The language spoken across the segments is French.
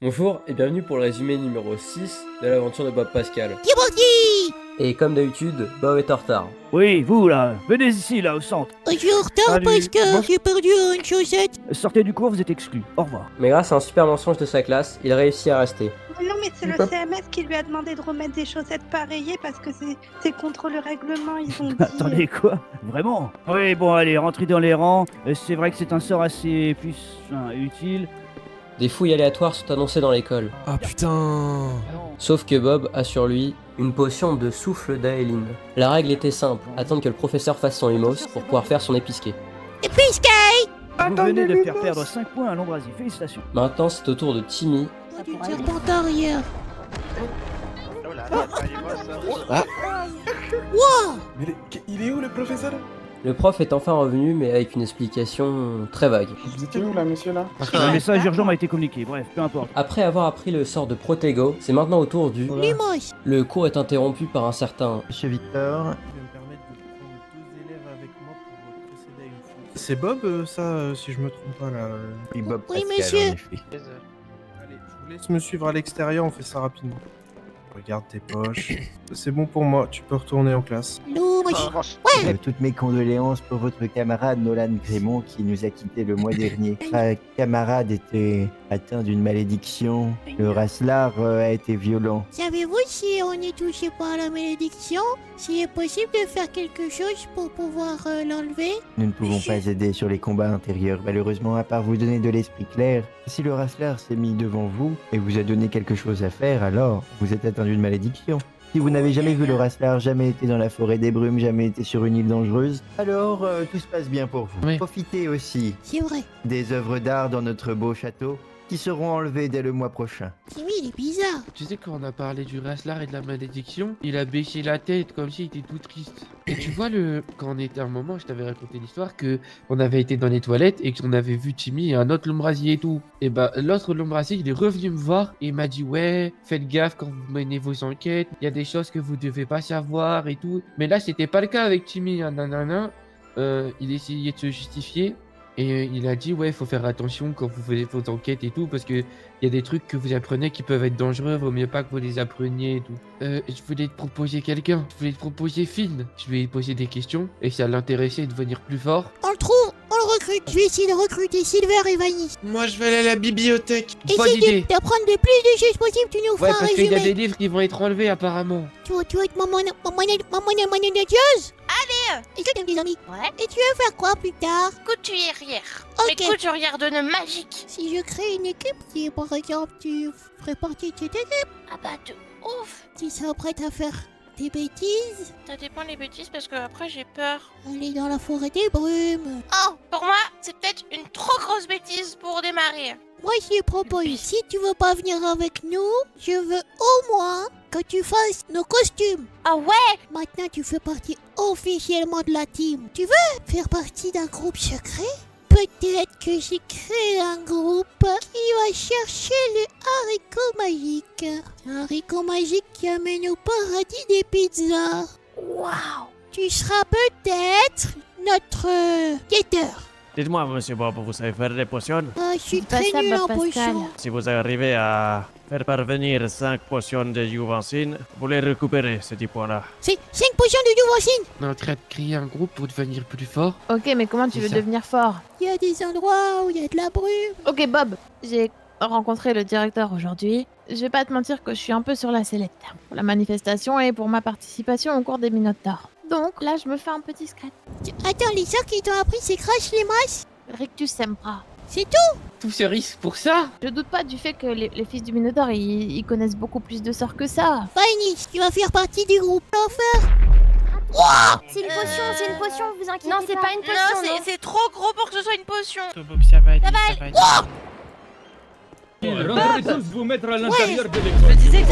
Bonjour et bienvenue pour le résumé numéro 6 de l'aventure de Bob Pascal. C'est parti! Et comme d'habitude, Bob est en retard. Oui, vous là, venez ici là au centre. Je suis en retard Salut. parce que Bon. j'ai perdu une chaussette. Sortez du cours, vous êtes exclus. Au revoir. Mais grâce à un super mensonge de sa classe, il réussit à rester. Non, mais c'est le Hop. CMS qui lui a demandé de remettre des chaussettes pareillées parce que c'est contre le règlement. Ils ont dit. Attendez, quoi? Vraiment? Oui, bon, allez, rentrez dans les rangs. C'est vrai que c'est un sort assez utile. Des fouilles aléatoires sont annoncées dans l'école. Ah putain! Sauf que Bob a sur lui une potion de souffle d'Aeline. La règle était simple, attendre que le professeur fasse son humos pour pouvoir faire son épisqué. Et puisque Vous venez de faire perdre 5 points à l'Ombrasie. Félicitations. Maintenant c'est au tour de Timmy. oh, du serpentard hier. Wow! Mais il est où le professeur? Le prof est enfin revenu mais avec une explication très vague. Vous étiez où là, monsieur là? Un message urgent m'a été communiqué. Bref, peu importe. Après avoir appris le sort de Protego, c'est maintenant au tour du... Limos! Le cours est interrompu par un certain... Monsieur Victor, Je vais me permettre de prendre 2 élèves avec moi pour procéder à une fouille. C'est Bob, ça, si je me trompe pas là. oui, Bob Oui, Pascal, monsieur. en effet. Allez, je vous laisse me suivre à l'extérieur, on fait ça rapidement. Regarde tes poches. C'est bon pour moi, tu peux retourner en classe. Limos! Ouais! Toutes mes condoléances pour votre camarade Nolan Grémont qui nous a quittés le mois dernier. Sa camarade était atteint d'une malédiction. Le Raslar a été violent. Savez-vous si on est touché par la malédiction? S'il est possible de faire quelque chose pour pouvoir l'enlever? Nous ne pouvons pas aider sur les combats intérieurs, malheureusement, à part vous donner de l'esprit clair. Si le Raslar s'est mis devant vous et vous a donné quelque chose à faire, alors vous êtes atteint d'une malédiction. Si vous n'avez jamais vu le Raslar, jamais été dans la forêt des brumes, jamais été sur une île dangereuse, alors tout se passe bien pour vous. Oui. Profitez aussi C'est vrai. des œuvres d'art dans notre beau château qui seront enlevées dès le mois prochain. Timmy, il est bizarre. Tu sais, quand on a parlé du Raslar et de la malédiction, il a baissé la tête comme s'il était tout triste. Et tu vois, quand on était à un moment, je t'avais raconté l'histoire que on avait été dans les toilettes et qu'on avait vu Timmy et un autre lombrasier et tout. Et bah, l'autre lombrasier, il est revenu me voir et il m'a dit: ouais, faites gaffe quand vous menez vos enquêtes, il y a des choses que vous devez pas savoir et tout. Mais là, c'était pas le cas avec Timmy, hein, nanana. Il essayait de se justifier. Et il a dit: ouais, il faut faire attention quand vous faites vos enquêtes et tout, parce que il y a des trucs que vous apprenez qui peuvent être dangereux, vaut mieux pas que vous les appreniez et tout. Je voulais te proposer quelqu'un, je voulais te proposer Finn. Je lui ai posé des questions, et ça l'intéressait de devenir plus fort. On le trouve, on le recrute. Je vais essayer de recruter Silver et Vanny. Moi, je vais aller à la bibliothèque. Bonne Essaye idée. d'apprendre le plus de choses possible, tu nous Ouais, feras un parce qu'il y a résumé. des livres qui vont être enlevés apparemment. Tu veux être maman manageuse? Allez! Est-ce que t'as des amis? Ouais, Et tu veux faire quoi plus tard? couturière. Ok. Mais couturière de nœuds magiques. Si je crée une équipe, si par exemple tu ferais partie de cette équipe, Ah bah de ouf. tu serais prête à faire des bêtises, Ça dépend les bêtises parce que après j'ai peur. aller dans la forêt des brumes. Oh, pour moi, c'est peut-être une trop grosse bêtise pour démarrer. Moi je propose, si tu veux pas venir avec nous, je veux au moins que tu fasses nos costumes. Ah ouais? Maintenant tu fais partie officiellement de la team. Tu veux faire partie d'un groupe secret? Peut-être que j'ai créé un groupe qui va chercher le haricot magique. Un haricot magique qui amène au paradis des pizzas. Waouh. Tu seras peut-être notre guetteur. Dites-moi, monsieur Bob, vous savez faire des potions? Je suis Pas très ça, nul Bob en Pascal. potion. Si vous arrivez à faire parvenir 5 potions de Juvancine, vous les récupérez, ces 10 points-là. C'est 5 potions de Juvancine. On est en train de créer un groupe pour devenir plus fort. Ok, mais comment tu C'est veux ça. devenir fort? Il y a des endroits où il y a de la brume. Ok, Bob, j'ai rencontré le directeur aujourd'hui. Je vais pas te mentir que je suis un peu sur la sellette pour la manifestation et pour ma participation au cours des Minotaurs. Donc là, je me fais un petit script. Attends, les sorts qui t'ont appris c'est crash les masses? Rictus Sempra. C'est tout? Tout ce risque pour ça? Je doute pas du fait que les fils du Minotaur, ils connaissent beaucoup plus de sorts que ça. Vanny, tu vas faire partie du groupe. L'enfer. C'est une potion, vous inquiétez Non, c'est pas une potion, non. c'est trop gros pour que ce soit une potion. Bob, ça va aller, Ça va ça va aller. Rentrez tous vous mettre à l'intérieur de Je l'école. disais que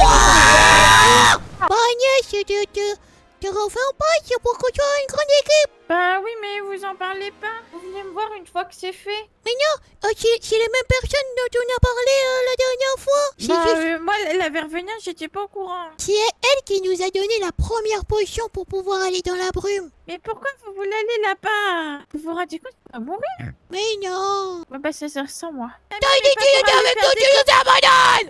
Agnès, te renferme pas, c'est pour que tu aies une grande équipe. Bah oui, mais vous en parlez pas. Vous venez me voir une fois que c'est fait. C'est les mêmes personnes dont on a parlé la dernière fois. Moi, la veut revenir, j'étais pas au courant. C'est elle qui nous a donné la première potion pour pouvoir aller dans la brume. Mais pourquoi vous voulez aller là-bas? Vous vous rendez compte qu'on va mourir? Mais non. Ouais, bah ça sert sans moi. T'as dit que tu étais avec nous, tu nous abandonnes.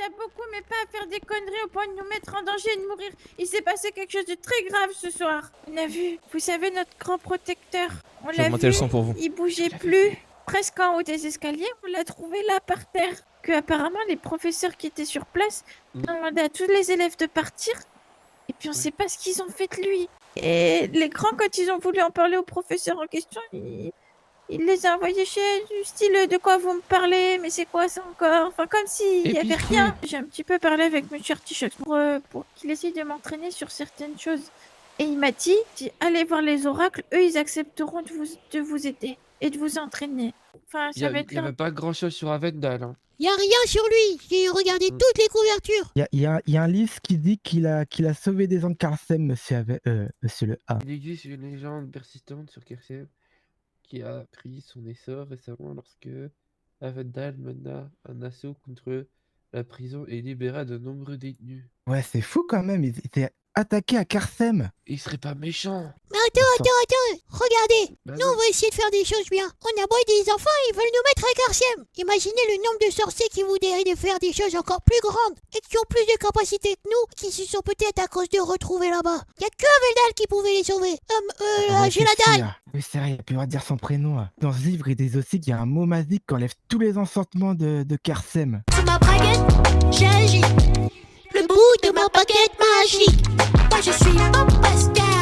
à beaucoup, mais pas à faire des conneries au point de nous mettre en danger et de mourir. Il s'est passé quelque chose de très grave ce soir. On a vu, vous savez, notre grand protecteur. On J'ai l'a augmenté vu, le son pour vous. il bougeait plus. Presque en haut des escaliers, on l'a trouvé là par terre. Que apparemment les professeurs qui étaient sur place ont demandé à tous les élèves de partir. Et puis on sait pas ce qu'ils ont fait de lui. Et les grands, quand ils ont voulu en parler au professeur en question, il les a envoyés chez du style de quoi vous me parlez, mais c'est quoi ça encore? Enfin, comme s'il y avait rien. J'ai un petit peu parlé avec Monsieur Artichoc pour qu'il essaye de m'entraîner sur certaines choses. Et il m'a dit, allez voir les oracles, eux ils accepteront de vous aider et de vous entraîner. Enfin, ça va être Il n'y avait pas grand chose sur Avendal. Hein. Y a rien sur lui. J'ai regardé toutes les couvertures. Il y a un livre qui dit qu'il a sauvé des gens de Karsem, monsieur le A. Il existe une légende persistante sur Karsem qui a pris son essor récemment lorsque Avendal mena un assaut contre la prison et libéra de nombreux détenus. Ouais, c'est fou quand même, ils étaient attaqués à Karsem. Il serait pas méchant. Mais attends, regardez. Bah Nous, on va essayer de faire des choses bien. On a beau des enfants, ils veulent nous mettre à Karsem. Imaginez le nombre de sorciers qui voudraient de faire des choses encore plus grandes et qui ont plus de capacités que nous, qui se sont peut-être à cause de retrouver là-bas. Y a que Aveldal qui pouvait les sauver. J'ai la dalle. Oui, c'est vrai, il a pu dire son prénom. Là. Dans ce livre, il dit aussi qu'il y a un mot magique qui enlève tous les enchantements de Karsem. Sur ma braguette, j'agis. Le bout de ma baguette magique. Moi, je suis Bob Pascal.